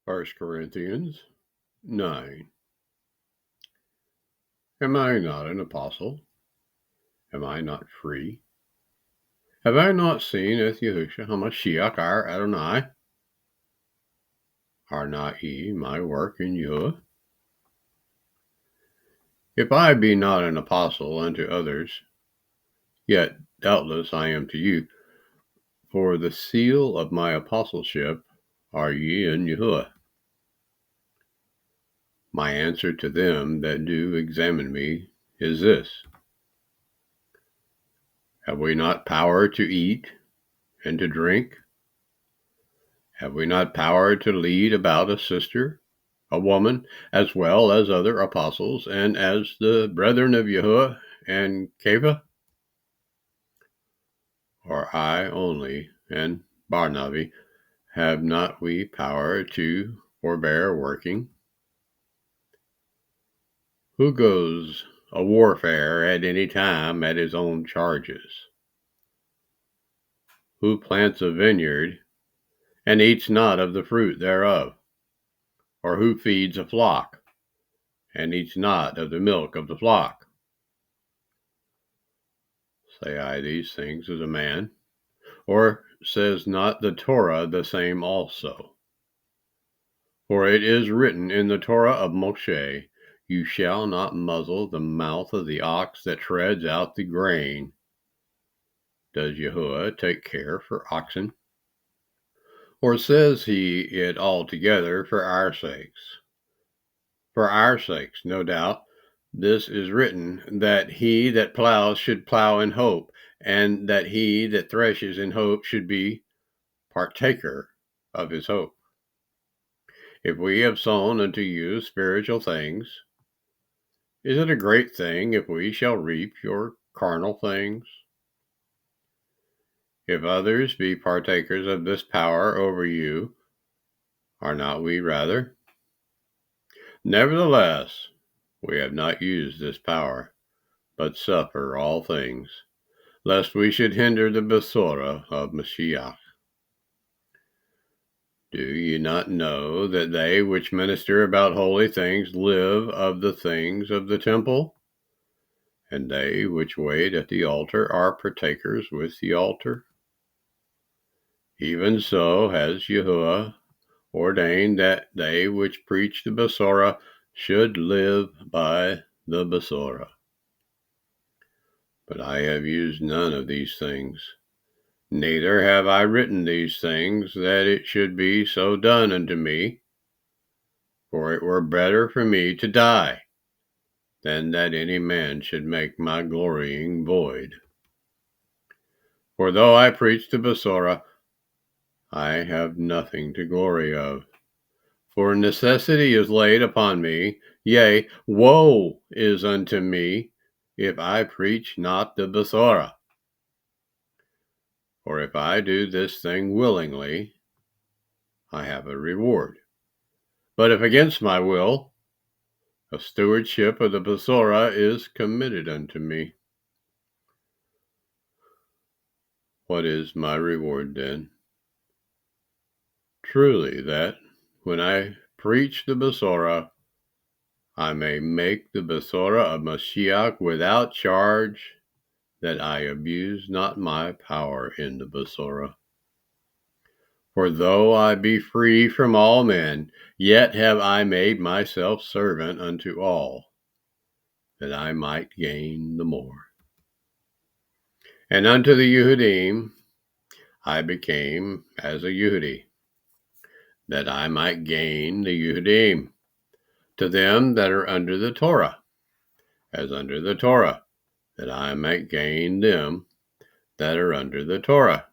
Corinthians 9. Am I not an apostle? Am I not free? Have I not seen as YAHUSHA HaMashiach our Adonai? Are not ye my work in YAHUAH? If I be not an apostle unto others, yet doubtless I am to you, for the seal of my apostleship are ye in YAHUAH. My answer to them that do examine me is this: have we not power to eat and to drink? Have we not power to lead about a sister, a woman, as well as other apostles, and as the brethren of YAHUAH and Cepher? Or I only, and Barnabas, have not we power to forbear working? Who goes a warfare at any time at his own charges? Who plants a vineyard and eats not of the fruit thereof? Or who feeds a flock and eats not of the milk of the flock? Say I these things as a man? Or says not the Torah the same also? For it is written in the Torah of Moshe, you shall not muzzle the mouth of the ox that treads out the grain. Does YAHUAH take care for oxen? Or says he it altogether for our sakes? For our sakes, no doubt. This is written, that he that plows should plow in hope, and that he that threshes in hope should be partaker of his hope. If we have sown unto you spiritual things, is it a great thing if we shall reap your carnal things? If others be partakers of this power over you, are not we rather? Nevertheless, we have not used this power, but suffer all things, lest we should hinder the Besorah of Mashiach. Do ye not know that they which minister about holy things live of the things of the temple? And they which wait at the altar are partakers with the altar? Even so has YAHUAH ordained that they which preach the Besorah should live by the Besorah. But I have used none of these things, neither have I written these things that it should be so done unto me, for it were better for me to die than that any man should make my glorying void. For though I preach the Besorah, I have nothing to glory of. For necessity is laid upon me, yea, woe is unto me, if I preach not the Besorah. For if I do this thing willingly, I have a reward. But if against my will, a stewardship of the Besorah is committed unto me. What is my reward then? Truly that, when I preach the Besorah, I may make the Besorah of Mashiach without charge, that I abuse not my power in the Besorah. For though I be free from all men, yet have I made myself servant unto all, that I might gain the more. And unto the Yehudim I became as a Yehudi, that I might gain the Yehudim. To them that are under the Torah, as under the Torah, that I might gain them that are under the Torah.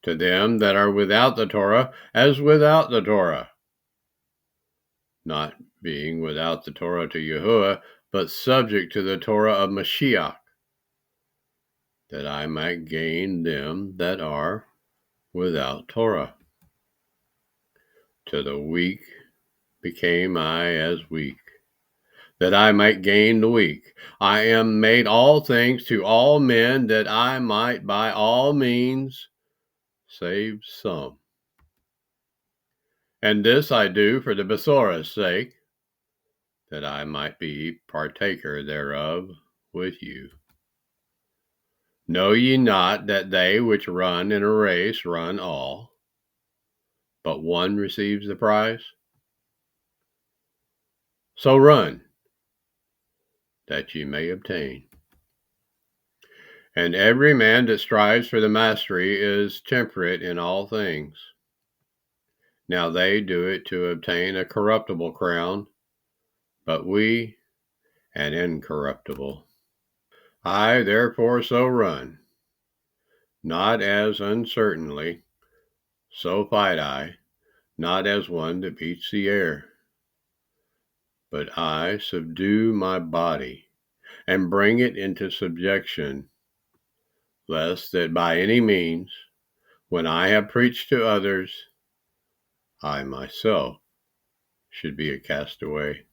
To them that are without the Torah, as without the Torah, not being without the Torah to YAHUAH, but subject to the Torah of Mashiach, that I might gain them that are without Torah. To the weak became I as weak, that I might gain the weak. I am made all things to all men, that I might by all means save some. And this I do for the Besora's sake, that I might be partaker thereof with you. Know ye not that they which run in a race run all, but one receives the prize? So run, that ye may obtain. And every man that strives for the mastery is temperate in all things. Now they do it to obtain a corruptible crown, but we an incorruptible. I therefore so run, not as uncertainly, so fight I, not as one that beats the air. But I subdue my body, and bring it into subjection, lest that by any means, when I have preached to others, I myself should be a castaway.